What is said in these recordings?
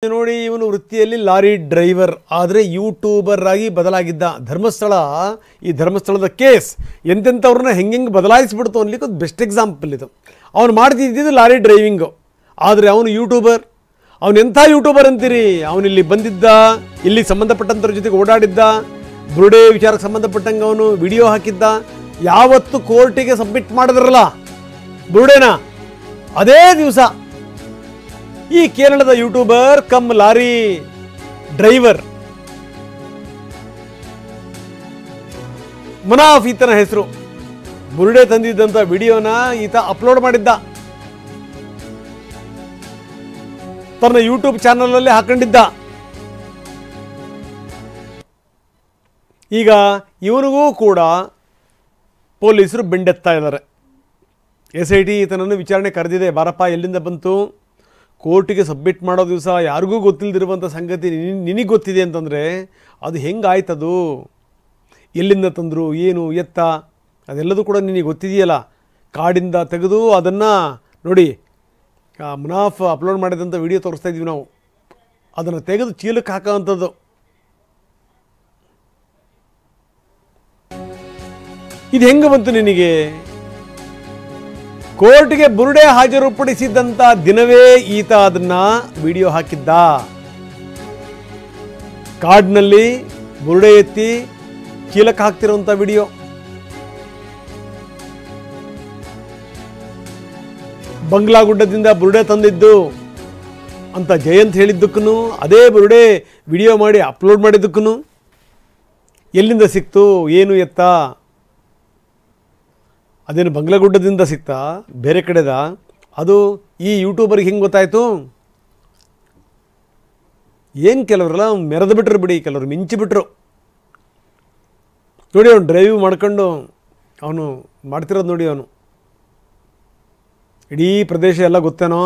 ನೋಡಿ ಇವನು ವೃತ್ತಿಯಲ್ಲಿ ಲಾರಿ ಡ್ರೈವರ್ ಆದರೆ ಯೂಟ್ಯೂಬರ್ ಆಗಿ ಬದಲಾಗಿದ್ದ. ಧರ್ಮಸ್ಥಳ, ಈ ಧರ್ಮಸ್ಥಳದ ಕೇಸ್ ಎಂತೆಂಥವ್ರನ್ನ ಹೆಂಗೆ ಬದಲಾಯಿಸ್ಬಿಡ್ತು ಅನ್ಲಿಕ್ಕೆ ಒಂದು ಬೆಸ್ಟ್ ಎಕ್ಸಾಂಪಲ್ ಇದು. ಅವನು ಮಾಡ್ತಿದ್ದಿದ್ದು ಲಾರಿ ಡ್ರೈವಿಂಗು, ಆದರೆ ಅವನು ಯೂಟ್ಯೂಬರ್. ಅವನು ಎಂಥ ಯೂಟ್ಯೂಬರ್ ಅಂತೀರಿ? ಅವನಿಲ್ಲಿ ಬಂದಿದ್ದ, ಇಲ್ಲಿ ಸಂಬಂಧಪಟ್ಟಂಥವ್ರ ಜೊತೆಗೆ ಓಡಾಡಿದ್ದ, ಬುರುಡೆ ವಿಚಾರಕ್ಕೆ ಸಂಬಂಧಪಟ್ಟಂಗೆ ಅವನು ವಿಡಿಯೋ ಹಾಕಿದ್ದ. ಯಾವತ್ತು ಕೋರ್ಟಿಗೆ ಸಬ್ಮಿಟ್ ಮಾಡಿದ್ರಲ್ಲ ಬುರುಡೆನ, ಅದೇ ದಿವಸ ಈ ಕೇರಳದ ಯೂಟ್ಯೂಬರ್ ಕಮ್ ಲಾರಿ ಡ್ರೈವರ್ ಮನಾಫ್ ಈತನ ಹೆಸರು, ಬುರುಡೆ ತಂದಿದ್ದಂಥ ವಿಡಿಯೋನ ಈತ ಅಪ್ಲೋಡ್ ಮಾಡಿದ್ದ, ತನ್ನ ಯೂಟ್ಯೂಬ್ ಚಾನಲಲ್ಲಿ ಹಾಕೊಂಡಿದ್ದ. ಈಗ ಇವನಿಗೂ ಕೂಡ ಪೊಲೀಸರು ಬೆಂಡೆತ್ತಾ ಇದ್ದಾರೆ. SIT ಈತನನ್ನು ವಿಚಾರಣೆ ಕರೆದಿದೆ. ಬಾರಪ್ಪ, ಎಲ್ಲಿಂದ ಬಂತು? ಕೋರ್ಟಿಗೆ ಸಬ್ಮಿಟ್ ಮಾಡೋ ದಿವಸ ಯಾರಿಗೂ ಗೊತ್ತಿಲ್ಲದಿರುವಂಥ ಸಂಗತಿ ನಿನಗೆ ಗೊತ್ತಿದೆ ಅಂತಂದರೆ ಅದು ಹೆಂಗಾಯ್ತದು? ಎಲ್ಲಿಂದ ತಂದರು, ಏನು ಎತ್ತ, ಅದೆಲ್ಲದೂ ಕೂಡ ನಿನಗೆ ಗೊತ್ತಿದೆಯಲ್ಲ. ಕಾಡಿಂದ ತೆಗೆದು ಅದನ್ನು ನೋಡಿ, ಮುನಾಫ್ ಅಪ್ಲೋಡ್ ಮಾಡಿದಂಥ ವಿಡಿಯೋ ತೋರಿಸ್ತಾ ಇದ್ದೀವಿ ನಾವು. ಅದನ್ನು ತೆಗೆದು ಚೀಲಕ್ಕೆ ಹಾಕೋವಂಥದ್ದು. ಇದು ಹೆಂಗೆ ಬಂತು ನಿನಗೆ? ಕೋರ್ಟ್ಗೆ ಬುರುಡೆ ಹಾಜರುಪಡಿಸಿದ್ದಂಥ ದಿನವೇ ಈತ ಅದನ್ನ ವಿಡಿಯೋ ಹಾಕಿದ್ದ. ಕಾಡಿನಲ್ಲಿ ಬುರುಡೆ ಎತ್ತಿ ಚೀಲಕ್ಕೆ ಹಾಕ್ತಿರುವಂಥ ವಿಡಿಯೋ. ಬಂಗ್ಲಾಗುಡ್ಡದಿಂದ ಬುರುಡೆ ತಂದಿದ್ದು ಅಂತ ಜಯಂತ್ ಹೇಳಿದ್ದಕ್ಕೂ, ಅದೇ ಬುರುಡೆ ವಿಡಿಯೋ ಮಾಡಿ ಅಪ್ಲೋಡ್ ಮಾಡಿದ್ದಕ್ಕೂ ಎಲ್ಲಿಂದ ಸಿಕ್ತು, ಏನು ಎತ್ತ? ಅದೇನು ಬಂಗ್ಲಾಗುಡ್ಡದಿಂದ ಸಿಕ್ತಾ, ಬೇರೆ ಕಡೆದ? ಅದು ಈ ಯೂಟ್ಯೂಬರ್ಗೆ ಹೆಂಗೆ ಗೊತ್ತಾಯಿತು? ಏನು ಕೆಲವರೆಲ್ಲ ಮೆರೆದು ಬಿಟ್ರು ಬಿಡಿ, ಕೆಲವರು ಮಿಂಚಿಬಿಟ್ರು. ನೋಡಿ, ಅವನು ಡ್ರೈವ್ ಮಾಡ್ಕೊಂಡು ಅವನು ಮಾಡ್ತಿರೋದು ನೋಡಿ. ಅವನು ಇಡೀ ಪ್ರದೇಶ ಎಲ್ಲ ಗೊತ್ತೇನೋ.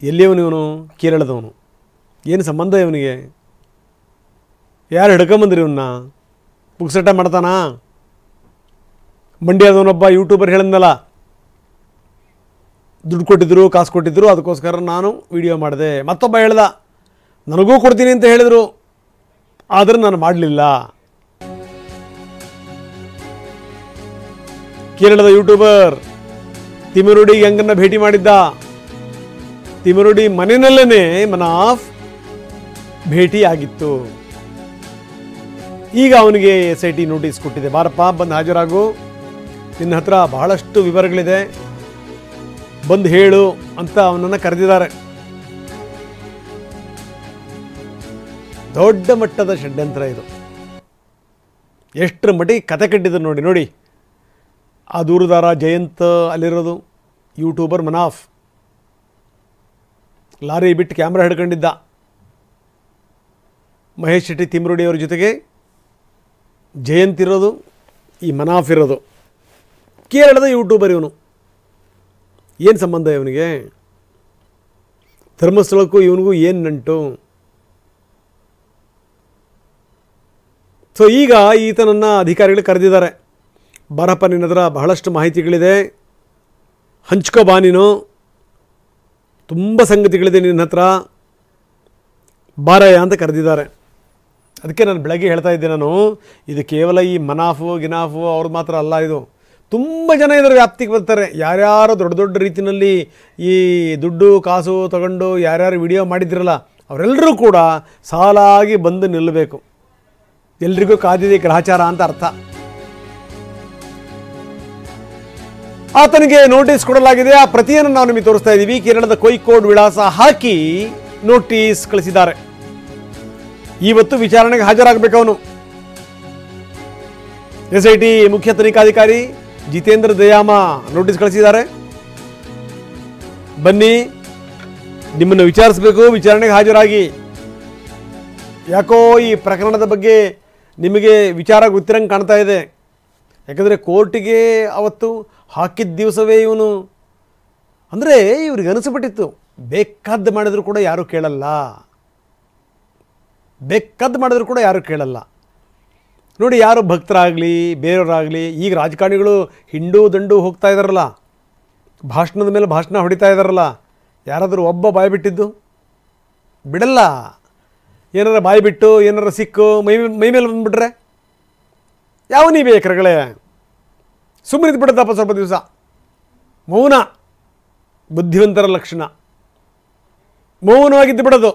ಎಲ್ಲಿಯವನು ಇವನು? ಕೇರಳದವನು. ಏನು ಸಂಬಂಧ ಇವನಿಗೆ? ಯಾರು ಹಿಡ್ಕೊಂಬಂದ್ರಿ ಇವನ್ನ? ಪುಕ್ಸಟ ಮಾಡ್ತಾನಾ? ಮಂಡ್ಯದವನೊಬ್ಬ ಯೂಟ್ಯೂಬರ್ ಹೇಳಿದ್ನಲ್ಲ, ದುಡ್ಡು ಕೊಟ್ಟಿದ್ರು, ಕಾಸು ಕೊಟ್ಟಿದ್ರು, ಅದಕ್ಕೋಸ್ಕರ ನಾನು ವಿಡಿಯೋ ಮಾಡಿದೆ. ಮತ್ತೊಬ್ಬ ಹೇಳ್ದ, ನನಗೂ ಕೊಡ್ತೀನಿ ಅಂತ ಹೇಳಿದರು, ಆದರೆ ನಾನು ಮಾಡಲಿಲ್ಲ. ಕೇರಳದ ಯೂಟ್ಯೂಬರ್ ತಿಮರುಡಿ ಗಂಗನ್ನ ಭೇಟಿ ಮಾಡಿದ್ದ. ತಿಮರುಡಿ ಮನೆಯಲ್ಲೇ ಮನಾಫ್ ಭೇಟಿ ಆಗಿತ್ತು. ಈಗ ಅವನಿಗೆ SIT ನೋಟಿಸ್ ಕೊಟ್ಟಿದೆ. ಬಾರಪ್ಪ, ಬಂದು ಹಾಜರಾಗು, ನಿನ್ನ ಹತ್ರ ಬಹಳಷ್ಟು ವಿವರಗಳಿದೆ, ಬಂದು ಹೇಳು ಅಂತ ಅವನನ್ನು ಕರೆದಿದ್ದಾರೆ. ದೊಡ್ಡ ಮಟ್ಟದ ಷಡ್ಯಂತ್ರ ಇದು. ಎಷ್ಟರ ಮಟ್ಟಿಗೆ ಕತೆ ಕಟ್ಟಿದ್ರು ನೋಡಿ. ನೋಡಿ, ಆ ದೂರುದಾರ ಜಯಂತ್ ಅಲ್ಲಿರೋದು, ಯೂಟ್ಯೂಬರ್ ಮನಾಫ್ ಲಾರಿ ಬಿಟ್ಟು ಕ್ಯಾಮ್ರಾ ಹಿಡ್ಕೊಂಡಿದ್ದ. ಮಹೇಶ್ ಶೆಟ್ಟಿ ತಿಮ್ರುಡಿ ಅವ್ರ ಜೊತೆಗೆ ಜಯಂತ್ ಇರೋದು, ಈ ಮನಾಫ್ ಇರೋದು. ಕೇರಳದ ಯೂಟ್ಯೂಬರ್ ಇವನು. ಏನು ಸಂಬಂಧ ಇವನಿಗೆ? ಧರ್ಮಸ್ಥಳಕ್ಕೂ ಇವನಿಗೂ ಏನು ನಂಟು? ಸೊ ಈಗ ಈತನನ್ನು ಅಧಿಕಾರಿಗಳು ಕರೆದಿದ್ದಾರೆ. ಬಾರಪ್ಪ, ನಿನ್ನ ಹತ್ರ ಬಹಳಷ್ಟು ಮಾಹಿತಿಗಳಿದೆ, ಹಂಚ್ಕೋ ಬಾ ನೀನು, ತುಂಬ ಸಂಗತಿಗಳಿದೆ ನಿನ್ನ ಹತ್ರ, ಬಾರಯ್ಯ ಅಂತ ಕರೆದಿದ್ದಾರೆ. ಅದಕ್ಕೆ ನಾನು ಬೆಳಗ್ಗೆ ಹೇಳ್ತಾ ಇದ್ದೆ, ನಾನು ಇದು ಕೇವಲ ಈ ಮನಾಫು ಗಿನಾಫು ಅವ್ರದ್ದು ಮಾತ್ರ ಅಲ್ಲ, ಇದು ತುಂಬ ಜನ ಇದರ ವ್ಯಾಪ್ತಿಗೆ ಬರ್ತಾರೆ. ಯಾರ್ಯಾರು ದೊಡ್ಡ ದೊಡ್ಡ ರೀತಿಯಲ್ಲಿ ಈ ದುಡ್ಡು ಕಾಸು ತಗೊಂಡು ಯಾರ್ಯಾರು ವಿಡಿಯೋ ಮಾಡಿದ್ರಲ್ಲ, ಅವರೆಲ್ಲರೂ ಕೂಡ ಸಾಲಾಗಿ ಬಂದು ನಿಲ್ಲಬೇಕು. ಎಲ್ರಿಗೂ ಕಾದಿದೆ ಗ್ರಹಚಾರ ಅಂತ ಅರ್ಥ. ಆತನಿಗೆ ನೋಟಿಸ್ ಕೊಡಲಾಗಿದೆ. ಆ ಪ್ರತಿಯನ್ನು ನಾವು ನಿಮಗೆ ತೋರಿಸ್ತಾ ಇದ್ದೀವಿ. ಕೇರಳದ ಕೋಯಿಕೋಡ್ ವಿಳಾಸ ಹಾಕಿ ನೋಟಿಸ್ ಕಳಿಸಿದ್ದಾರೆ. ಇವತ್ತು ವಿಚಾರಣೆಗೆ ಹಾಜರಾಗಬೇಕು ಅವನು. SIT ಮುಖ್ಯ ತನಿಖಾಧಿಕಾರಿ ಜಿತೇಂದ್ರ ದಯಾಮ ನೋಟಿಸ್ ಕಳಿಸಿದ್ದಾರೆ. ಬನ್ನಿ, ನಿಮ್ಮನ್ನು ವಿಚಾರಿಸಬೇಕು, ವಿಚಾರಣೆಗೆ ಹಾಜರಾಗಿ. ಯಾಕೋ ಈ ಪ್ರಕರಣದ ಬಗ್ಗೆ ನಿಮಗೆ ವಿಚಾರ ಗೊತ್ತಿರಂಗೆ ಕಾಣ್ತಾ ಇದೆ. ಯಾಕಂದರೆ ಕೋರ್ಟಿಗೆ ಅವತ್ತು ಹಾಕಿದ ದಿವಸವೇ ಇವನು, ಅಂದರೆ ಇವ್ರಿಗೆ ಅನಿಸ್ಬಿಟ್ಟಿತ್ತು, ಬೇಕಾದ್ದು ಮಾಡಿದ್ರು ಕೂಡ ಯಾರೂ ಕೇಳಲ್ಲ, ಬೇಕಾದ್ದು ಮಾಡಿದ್ರು ಕೂಡ ಯಾರೂ ಕೇಳಲ್ಲ. ನೋಡಿ, ಯಾರು ಭಕ್ತರಾಗಲಿ ಬೇರೆಯವರಾಗಲಿ, ಈಗ ರಾಜಕಾರಣಿಗಳು ಹಿಂಡು ದಂಡು ಹೋಗ್ತಾ ಇದ್ದಾರಲ್ಲ, ಭಾಷಣದ ಮೇಲೆ ಭಾಷಣ ಹೊಡಿತಾ ಇದ್ದಾರಲ್ಲ, ಯಾರಾದರೂ ಒಬ್ಬ ಬಾಯ್ಬಿಟ್ಟಿದ್ದು? ಬಿಡಲ್ಲ. ಏನಾರ ಬಾಯಿ ಬಿಟ್ಟು ಏನಾರ ಸಿಕ್ಕು ಮೈ ಮೇಲೆ ಬಂದುಬಿಟ್ರೆ ಯಾವ ನೀ ಬೇಕರಗಳೇ, ಸುಮ್ಮನಿದ್ದು ಬಿಡುತ್ತಪ್ಪ ಸ್ವಲ್ಪ ದಿವಸ. ಮೌನ ಬುದ್ಧಿವಂತರ ಲಕ್ಷಣ, ಮೌನವಾಗಿದ್ದು ಬಿಡೋದು.